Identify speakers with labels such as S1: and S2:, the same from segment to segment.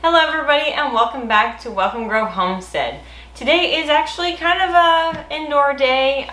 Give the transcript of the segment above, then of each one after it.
S1: Hello everybody and welcome back to Welcome Grove Homestead. Today is actually kind of a indoor day.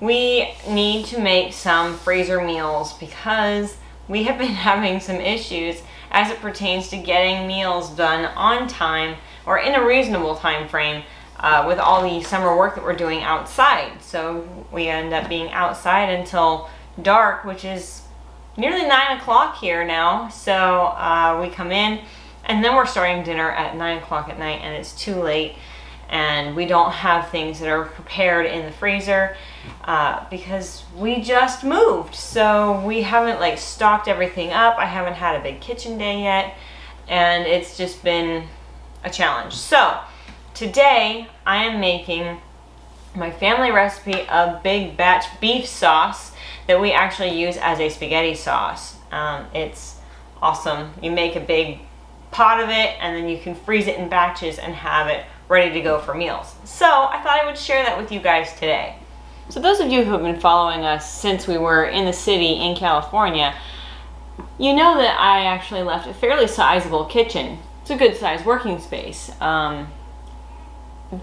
S1: We need to make some freezer meals because we have been having some issues as it pertains to getting meals done on time or in a reasonable time frame with all the summer work that we're doing outside. So we end up being outside until dark, which is nearly 9 o'clock here now. So we come in and then we're starting dinner at 9 o'clock at night and it's too late and we don't have things that are prepared in the freezer because we just moved. So we haven't stocked everything up. I haven't had a big kitchen day yet and it's just been a challenge. So today I am making my family recipe of big batch beef sauce that we actually use as a spaghetti sauce. It's awesome. You make a big pot of it and then you can freeze it in batches and have it ready to go for meals. So I thought I would share that with you guys today. So those of you who have been following us since we were in the city in California, you know that I actually left a fairly sizable kitchen. It's a good sized working space.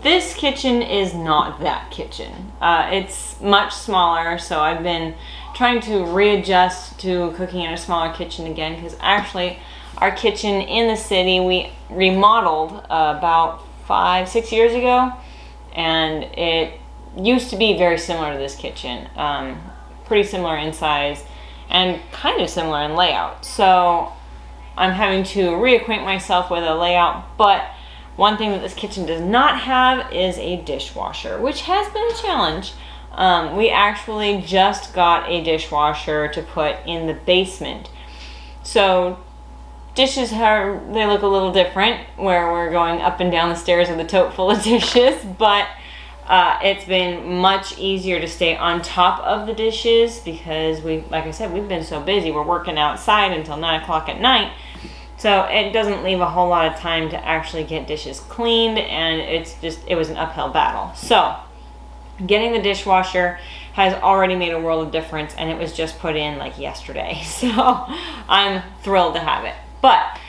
S1: This kitchen is not that kitchen. It's much smaller, so I've been trying to readjust to cooking in a smaller kitchen again because actually our kitchen in the city we remodeled about 5-6 years ago, and it used to be very similar to this kitchen, pretty similar in size and kind of similar in layout. So I'm having to reacquaint myself with a layout, but one thing that this kitchen does not have is a dishwasher, which has been a challenge. We actually just got a dishwasher to put in the basement. So dishes they look a little different where we're going up and down the stairs with a tote full of dishes, but it's been much easier to stay on top of the dishes because like I said, we've been so busy. We're working outside until 9 o'clock at night. So it doesn't leave a whole lot of time to actually get dishes cleaned, and it was an uphill battle. So getting the dishwasher has already made a world of difference, and it was just put in like yesterday. So I'm thrilled to have it. But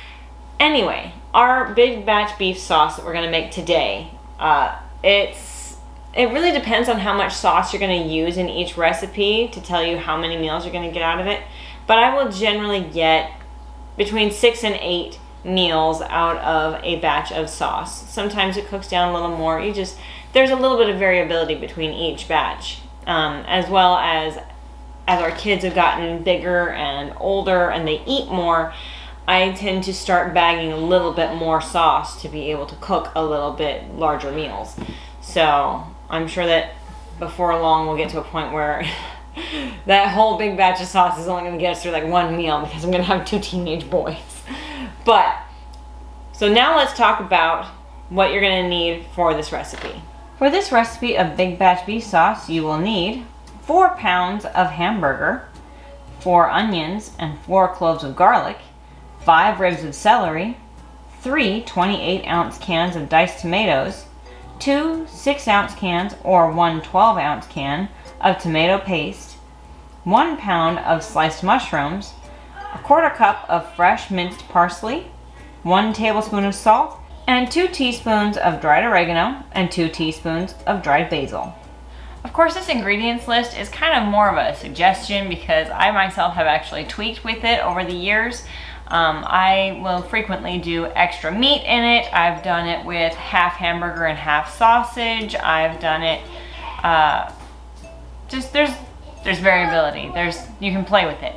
S1: anyway, our big batch beef sauce that we're gonna make today, it really depends on how much sauce you're gonna use in each recipe to tell you how many meals you're gonna get out of it. But I will generally get between 6 and 8 meals out of a batch of sauce. Sometimes it cooks down a little more. There's a little bit of variability between each batch, as well as our kids have gotten bigger and older and they eat more, I tend to start bagging a little bit more sauce to be able to cook a little bit larger meals. So I'm sure that before long we'll get to a point where that whole big batch of sauce is only going to get us through like one meal because I'm going to have 2 teenage boys. But, so now let's talk about what you're going to need for this recipe. For this recipe of big batch beef sauce, you will need 4 pounds of hamburger, 4 onions and 4 cloves of garlic, 5 ribs of celery, 3 28-ounce cans of diced tomatoes, 2 6-ounce cans or 1 12-ounce can of tomato paste, 1 pound of sliced mushrooms, 1/4 cup of fresh minced parsley, 1 tablespoon of salt, and 2 teaspoons of dried oregano and 2 teaspoons of dried basil. Of course, this ingredients list is kind of more of a suggestion because I myself have actually tweaked with it over the years. I will frequently do extra meat in it. I've done it with half hamburger and half sausage. I've done it, there's variability. You can play with it.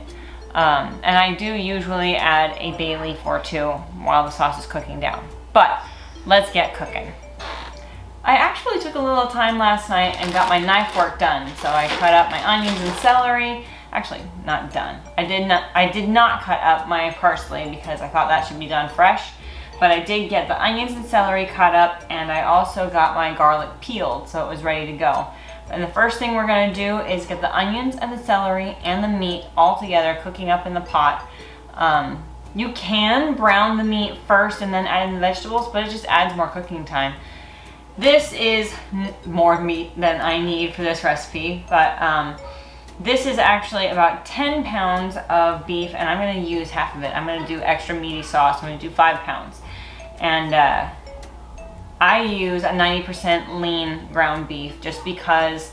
S1: And I do usually add a bay leaf or 2 while the sauce is cooking down. But let's get cooking. I actually took a little time last night and got my knife work done. So I cut up my onions and celery. Actually, not done. I did not cut up my parsley because I thought that should be done fresh. But I did get the onions and celery cut up, and I also got my garlic peeled so it was ready to go. And the first thing we're going to do is get the onions and the celery and the meat all together cooking up in the pot. You can brown the meat first and then add in the vegetables, but it just adds more cooking time. This is more meat than I need for this recipe, but this is actually about 10 pounds of beef, and I'm going to use half of it. I'm going to do extra meaty sauce. I'm going to do 5 pounds. And I use a 90% lean ground beef just because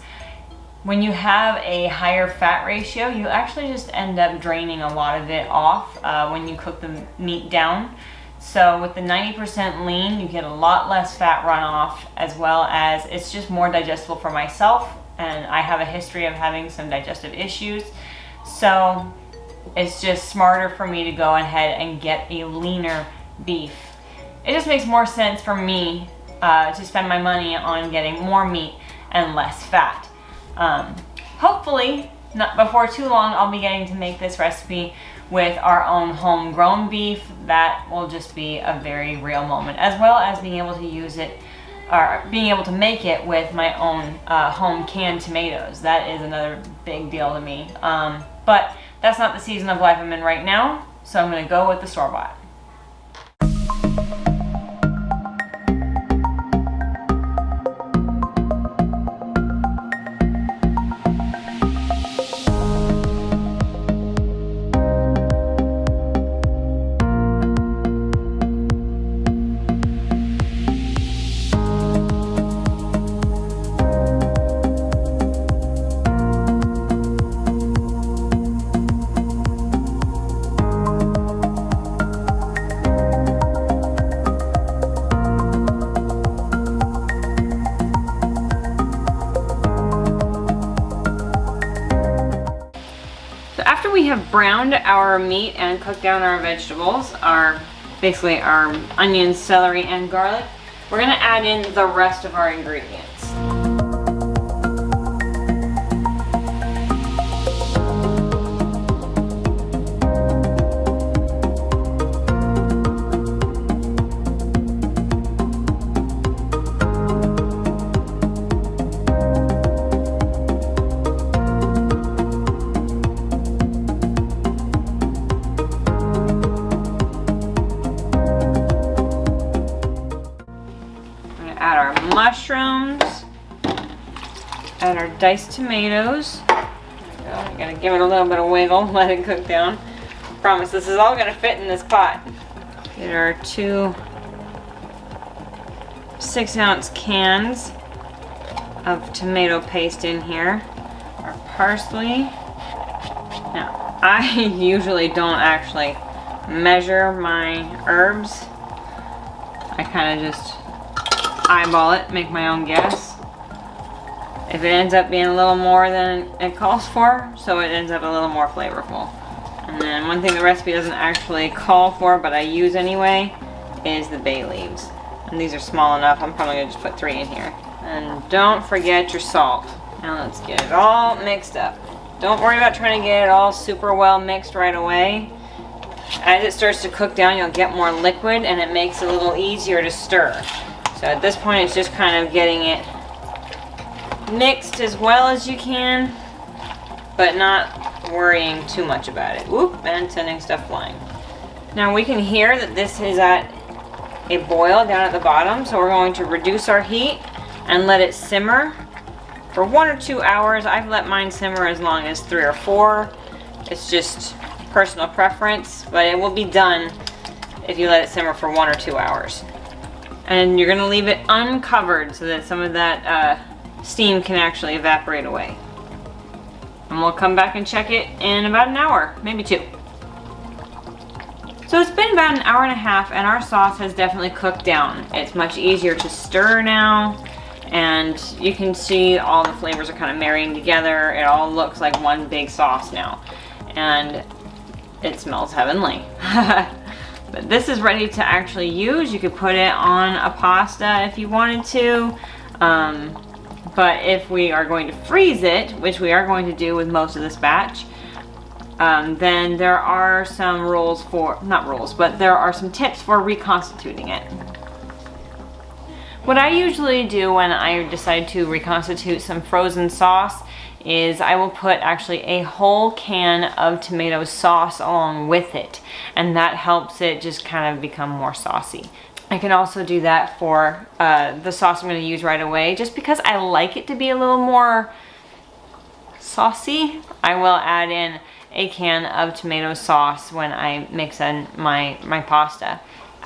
S1: when you have a higher fat ratio, you actually just end up draining a lot of it off when you cook the meat down. So with the 90% lean, you get a lot less fat runoff, as well as it's just more digestible for myself, and I have a history of having some digestive issues. So it's just smarter for me to go ahead and get a leaner beef. It just makes more sense for me to spend my money on getting more meat and less fat. Hopefully, not before too long, I'll be getting to make this recipe with our own homegrown beef. That will just be a very real moment, as well as being able to use it, or being able to make it with my own home canned tomatoes. That is another big deal to me. But that's not the season of life I'm in right now, so I'm gonna go with the store-bought. After we have browned our meat and cooked down our vegetables, basically our onions, celery, and garlic, we're gonna add in the rest of our ingredients. Add our mushrooms, add our diced tomatoes. There we go. You gotta give it a little bit of wiggle, let it cook down. Promise this is all gonna fit in this pot. Get our 2 6-ounce cans of tomato paste in here. Our parsley. Now, I usually don't actually measure my herbs. I kind of just eyeball it, make my own guess. If it ends up being a little more than it calls for, so it ends up a little more flavorful. And then one thing the recipe doesn't actually call for, but I use anyway, is the bay leaves. And these are small enough, I'm probably gonna just put 3 in here. And don't forget your salt. Now let's get it all mixed up. Don't worry about trying to get it all super well mixed right away. As it starts to cook down, you'll get more liquid and it makes it a little easier to stir. So at this point, it's just kind of getting it mixed as well as you can, but not worrying too much about it. Whoop, and sending stuff flying. Now we can hear that this is at a boil down at the bottom, so we're going to reduce our heat and let it simmer for 1 or 2 hours. I've let mine simmer as long as 3 or 4. It's just personal preference, but it will be done if you let it simmer for 1 or 2 hours. And you're gonna leave it uncovered so that some of that steam can actually evaporate away. And we'll come back and check it in about an hour, maybe 2. So it's been about an hour and a half and our sauce has definitely cooked down. It's much easier to stir now, and you can see all the flavors are kind of marrying together. It all looks like one big sauce now, and it smells heavenly. But this is ready to actually use. You could put it on a pasta if you wanted to. But if we are going to freeze it, which we are going to do with most of this batch, then there are some rules for, not rules, but there are some tips for reconstituting it. What I usually do when I decide to reconstitute some frozen sauce is I will put actually a whole can of tomato sauce along with it, and that helps it just kind of become more saucy. I can also do that for the sauce I'm going to use right away, just because I like it to be a little more saucy. I will add in a can of tomato sauce when I mix in my pasta.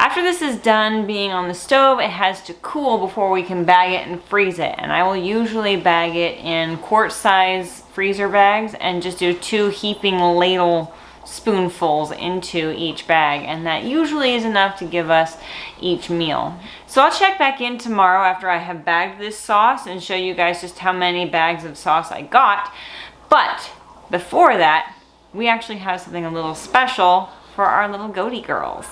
S1: After this is done being on the stove, it has to cool before we can bag it and freeze it. And I will usually bag it in quart size freezer bags and just do 2 heaping ladle spoonfuls into each bag, and that usually is enough to give us each meal. So I'll check back in tomorrow after I have bagged this sauce and show you guys just how many bags of sauce I got. But before that, we actually have something a little special for our little goatee girls.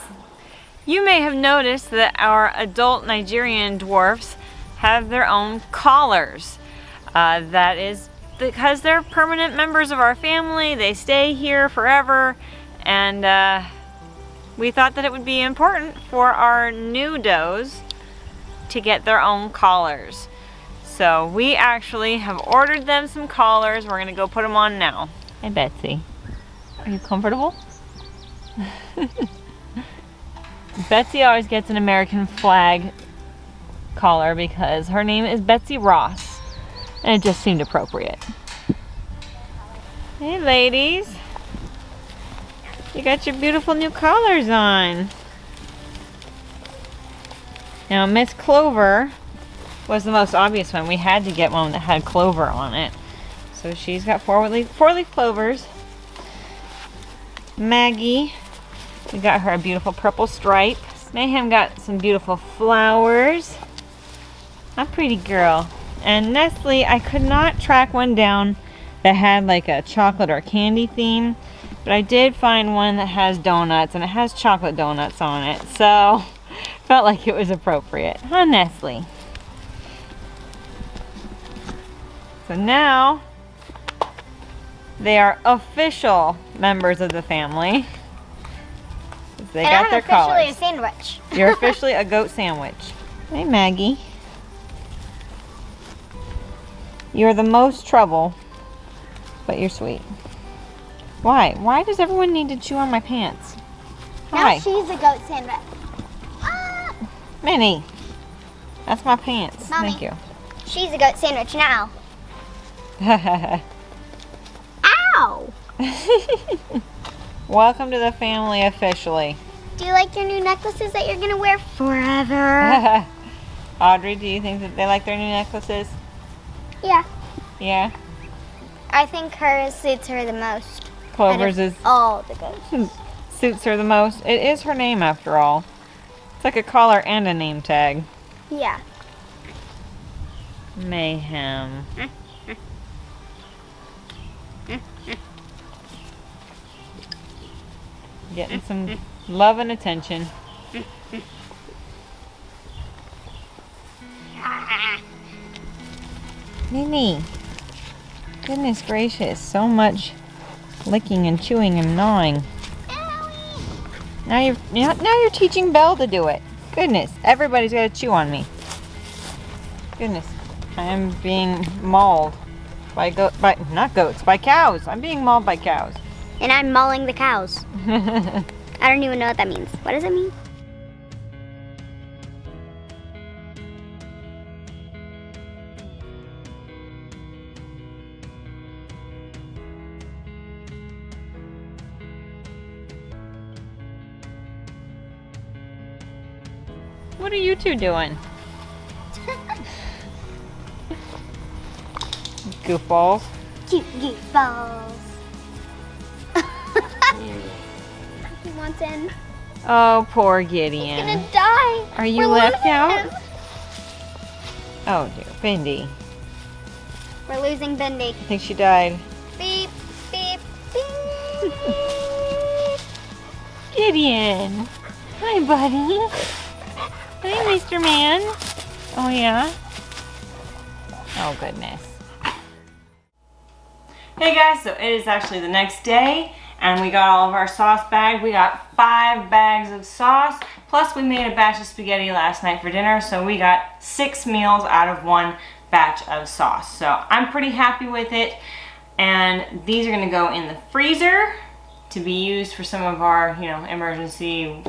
S1: You may have noticed that our adult Nigerian dwarfs have their own collars. That is because they're permanent members of our family. They stay here forever, and we thought that it would be important for our new does to get their own collars. So we actually have ordered them some collars. We're gonna go put them on now. Hey Betsy, are you comfortable? Betsy always gets an American flag collar because her name is Betsy Ross, and it just seemed appropriate. Hey ladies, you got your beautiful new collars on. Now Miss Clover was the most obvious one. We had to get one that had clover on it. So she's got four-leaf clovers. Maggie, we got her a beautiful purple stripe. Mayhem got some beautiful flowers. A pretty girl. And Nestle, I could not track one down that had like a chocolate or candy theme, but I did find one that has donuts, and it has chocolate donuts on it, so felt like it was appropriate. Huh, Nestle? So now they are official members of the family. They got their collars.
S2: I'm officially a sandwich.
S1: You're officially a goat sandwich. Hey, Maggie. You're the most trouble, but you're sweet. Why? Why does everyone need to chew on my pants? Hi.
S2: Now she's a goat sandwich. Ah!
S1: Minnie. That's my pants.
S2: Mommy.
S1: Thank you.
S2: She's a goat sandwich now. Ow!
S1: Welcome to the family officially.
S2: Do you like your new necklaces that you're gonna wear forever?
S1: Audrey, do you think that they like their new necklaces?
S2: Yeah.
S1: Yeah?
S2: I think hers suits her the most.
S1: Clover's
S2: out
S1: is
S2: of all the goats.
S1: suits her the most. It is her name after all. It's like a collar and a name tag.
S2: Yeah.
S1: Mayhem. Getting some love and attention. Mimi. Goodness gracious, so much licking and chewing and gnawing. Now you're teaching Belle to do it. Goodness, everybody's got to chew on me. Goodness, I am being mauled by cows. I'm being mauled by cows.
S2: And I'm mauling the cows. I don't even know what that means. What does it mean?
S1: What are you two doing? Goofballs.
S2: Cute goofballs. He wants in.
S1: Oh, poor
S2: He's
S1: Gideon.
S2: gonna die.
S1: Are you
S2: We're
S1: left
S2: losing
S1: out?
S2: him.
S1: Oh dear, Bindi.
S2: We're losing Bindi.
S1: I think she died.
S2: Beep, beep, beep.
S1: Gideon. Hi, buddy. Hi, Mr. Man. Oh, yeah? Oh, goodness. Hey, guys. So it is actually the next day, and we got all of our sauce bagged. We got 5 bags of sauce, plus we made a batch of spaghetti last night for dinner, so we got 6 meals out of 1 batch of sauce. So I'm pretty happy with it, and these are going to go in the freezer to be used for some of our, emergency,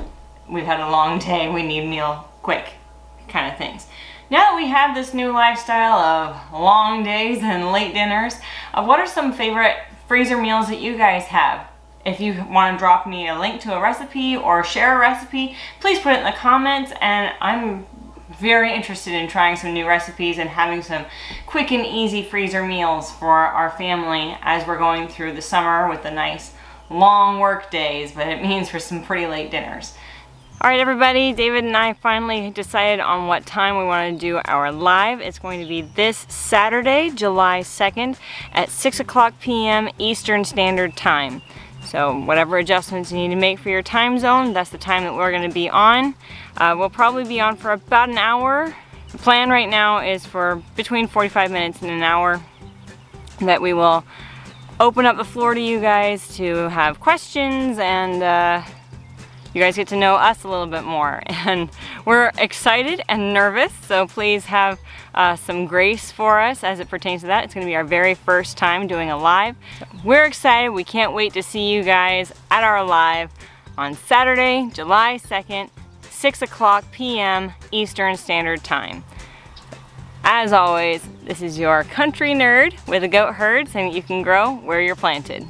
S1: we've had a long day, we need meal quick kind of things. Now that we have this new lifestyle of long days and late dinners, what are some favorite freezer meals that you guys have? If you want to drop me a link to a recipe or share a recipe, please put it in the comments, and I'm very interested in trying some new recipes and having some quick and easy freezer meals for our family as we're going through the summer with the nice long work days, but it means for some pretty late dinners. All right, everybody, David and I finally decided on what time we want to do our live. It's going to be this Saturday, July 2nd at 6 o'clock p.m. Eastern Standard Time. So whatever adjustments you need to make for your time zone, that's the time that we're going to be on. We'll probably be on for about an hour. The plan right now is for between 45 minutes and an hour, that we will open up the floor to you guys to have questions, and you guys get to know us a little bit more. And we're excited and nervous, so please have some grace for us as it pertains to that. It's going to be our very first time doing a live. We're excited. We can't wait to see you guys at our live on Saturday, July 2nd, 6 o'clock p.m. Eastern Standard Time. As always, this is your country nerd with a goat herd, saying that you can grow where you're planted.